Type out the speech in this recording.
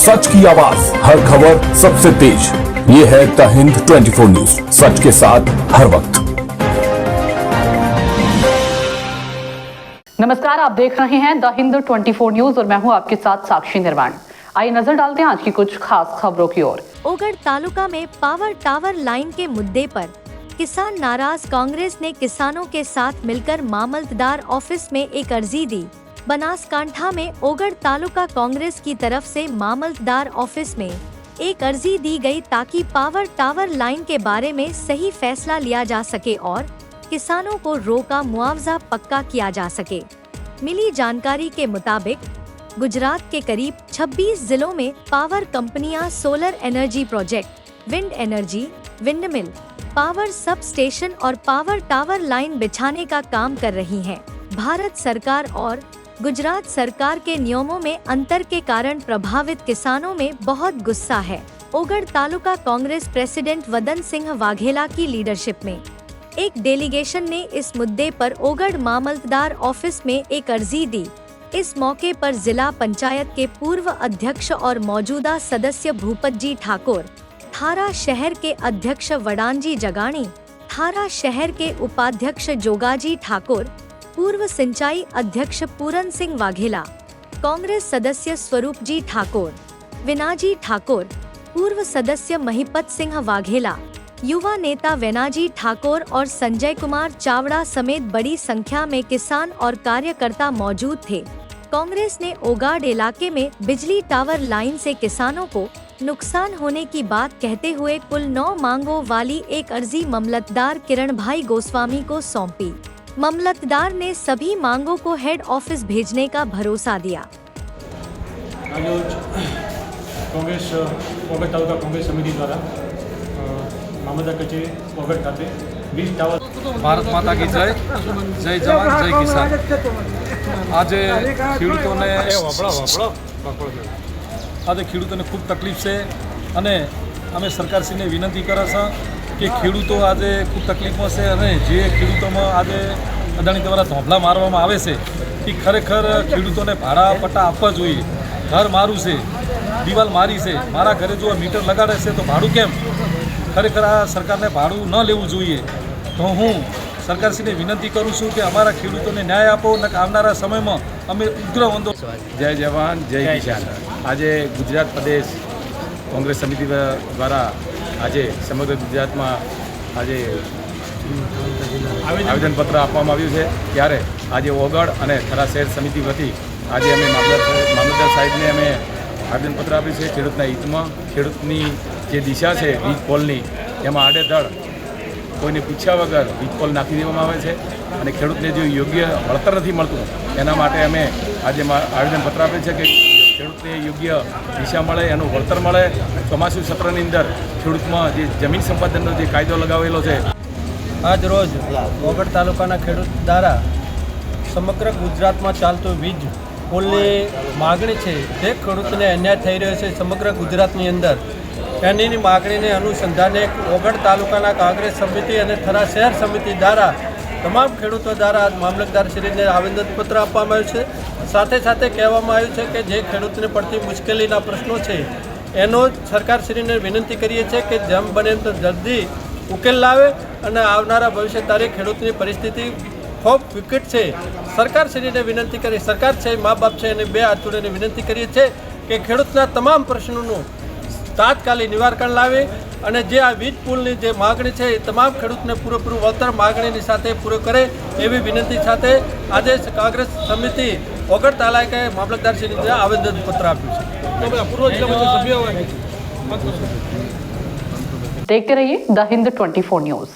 सच की आवाज, हर खबर सबसे तेज। ये है द हिंद 24 न्यूज, सच के साथ हर वक्त। नमस्कार, आप देख रहे हैं द हिंद 24 न्यूज और मैं हूं आपके साथ साक्षी निर्वाण। आइए नजर डालते हैं आज की कुछ खास खबरों की ओर। ओगढ़ तालुका में पावर टावर लाइन के मुद्दे पर किसान नाराज, कांग्रेस ने किसानों के साथ मिलकर मामलतदार ऑफिस में एक अर्जी दी। बनासकांठा में ओगढ़ तालुका कांग्रेस की तरफ से मामलतदार ऑफिस में एक अर्जी दी गई ताकि पावर टावर लाइन के बारे में सही फैसला लिया जा सके और किसानों को रोका मुआवजा पक्का किया जा सके। मिली जानकारी के मुताबिक गुजरात के करीब 26 जिलों में पावर कंपनियां solar energy project, wind energy, windmill, power sub station और पावर टावर लाइन बिछाने का काम कर रही हैं। भारत सरकार और गुजरात सरकार के नियमों में अंतर के कारण प्रभावित किसानों में बहुत गुस्सा है। ओगढ़ तालुका कांग्रेस प्रेसिडेंट वदन सिंह वाघेला की लीडरशिप में एक डेलीगेशन ने इस मुद्दे पर ओगढ़ मामलतदार ऑफिस में एक अर्जी दी। इस मौके पर जिला पंचायत के पूर्व अध्यक्ष और मौजूदा सदस्य भूपत जी ठाकुर, थारा शहर के अध्यक्ष वडांजी जगाणी, थारा शहर के उपाध्यक्ष जोगाजी ठाकुर, पूर्व सिंचाई अध्यक्ष पूरन सिंह वाघेला, कांग्रेस सदस्य स्वरूप जी ठाकुर, विनाजी ठाकुर, पूर्व सदस्य महिपत सिंह वाघेला, युवा नेता वेनाजी ठाकुर और संजय कुमार चावड़ा समेत बड़ी संख्या में किसान और कार्यकर्ता मौजूद थे। कांग्रेस ने ओगाड़ इलाके में बिजली टावर लाइन से किसानों को नुकसान होने की बात कहते हुए कुल 9 मांगों वाली एक अर्जी मामलतदार किरण भाई गोस्वामी को सौंपी। मामलतदार ने सभी मांगों को हेड ऑफिस भेजने का भरोसा दिया। कांग्रेस ओगढ़ तालुका कांग्रेस समिति द्वारा मामलतदार कचेरी ओगढ़ खाते 20 टावर। भारत माता की जय, जय जवान जय किसान। आज ખેડૂતોને ખૂબ તકલીફ છે અને અમે સરકારશ્રીને વિનંતી કરે છે કે ખેડૂતો આજે ખૂબ તકલીફમાં છે અને જે ખેડૂતોમાં આજે અદાણી દ્વારા ધોંભલા મારવામાં આવે છે એ ખરેખર ખેડૂતોને ભાડા પટ્ટા આપવા જોઈએ। ઘર મારું છે, દિવાલ મારી છે, મારા ઘરે જો મીટર લગાડે છે તો ભાડું કેમ? ખરેખર આ સરકારને ભાડું ન લેવું જોઈએ। તો હું સરકારશ્રીને વિનંતી કરું છું કે અમારા ખેડૂતોને ન્યાય આપો અને આવનારા સમયમાં અમે ઉગ્ર આંદોલન। જય જવાન જય કિસાન। આજે ગુજરાત પ્રદેશ કોંગ્રેસ સમિતિ દ્વારા આજે સમગ્ર ગુજરાતમાં આજે આવેદનપત્ર આપવામાં આવ્યું છે। ત્યારે આજે ઓગળ અને થરા શહેર સમિતિ વતી આજે અમે મામલતદાર સાહેબને અમે આવેદનપત્ર આપ્યું છે। ખેડૂતના હિતમાં ખેડૂતની જે દિશા છે વીજ પોલની એમાં આડેધડ કોઈને પૂછ્યા વગર વીજ પોલ નાખી દેવામાં આવે છે અને ખેડૂતને જો યોગ્ય વળતર નથી મળતું એના માટે અમે આજે આવેદનપત્ર આપ્યું છે કે ખેડૂતને યોગ્ય દિશા મળે, એનું વળતર મળે। ચોમાસુ સત્રની અંદર ખેડૂતમાં જે જમીન સંપાદનનો જે કાયદો લગાવેલો છે, આજ રોજ ઓગળ તાલુકાના ખેડૂત દ્વારા સમગ્ર ગુજરાતમાં ચાલતું વીજ પુલની માગણી છે તે ખેડૂતને અન્યાય થઈ રહ્યો છે સમગ્ર ગુજરાતની અંદર। એની માગણીને અનુસંધાને ઓગળ તાલુકાના કાંગ્રેસ સમિતિ અને થરા શહેર સમિતિ દ્વારા તમામ ખેડૂતો દ્વારા મામલતદારશ્રીને આવેદનપત્ર આપવામાં આવ્યું છે। સાથે સાથે કહેવામાં આવ્યું છે કે જે ખેડૂતને પડતી મુશ્કેલીના પ્રશ્નો છે એનો સરકારશ્રીને વિનંતી કરીએ છીએ કે જેમ બને તો જલ્દી ઉકેલ લાવે અને આવનારા ભવિષ્ય તારીખ ખેડૂતની પરિસ્થિતિ ખૂબ વિકટ છે। સરકારશ્રીને વિનંતી કરી, સરકાર છે, મા બાપ છે અને 2 હાથ જોડીને વિનંતી કરીએ છીએ કે ખેડૂતના તમામ પ્રશ્નોનું તાત્કાલિક નિવારણ લાવે અને જે આ વીજ પુલની જે માગણી છે એ તમામ ખેડૂતને પૂરેપૂરું વળતર માગણીની સાથે પૂરો કરે એવી વિનંતી સાથે આજે કોંગ્રેસ સમિતિ ઓગળ તાલુકાએ મામલતદારશ્રીને આવેદનપત્ર આપ્યું છે। देखते रहिए द हिंद 24 न्यूज।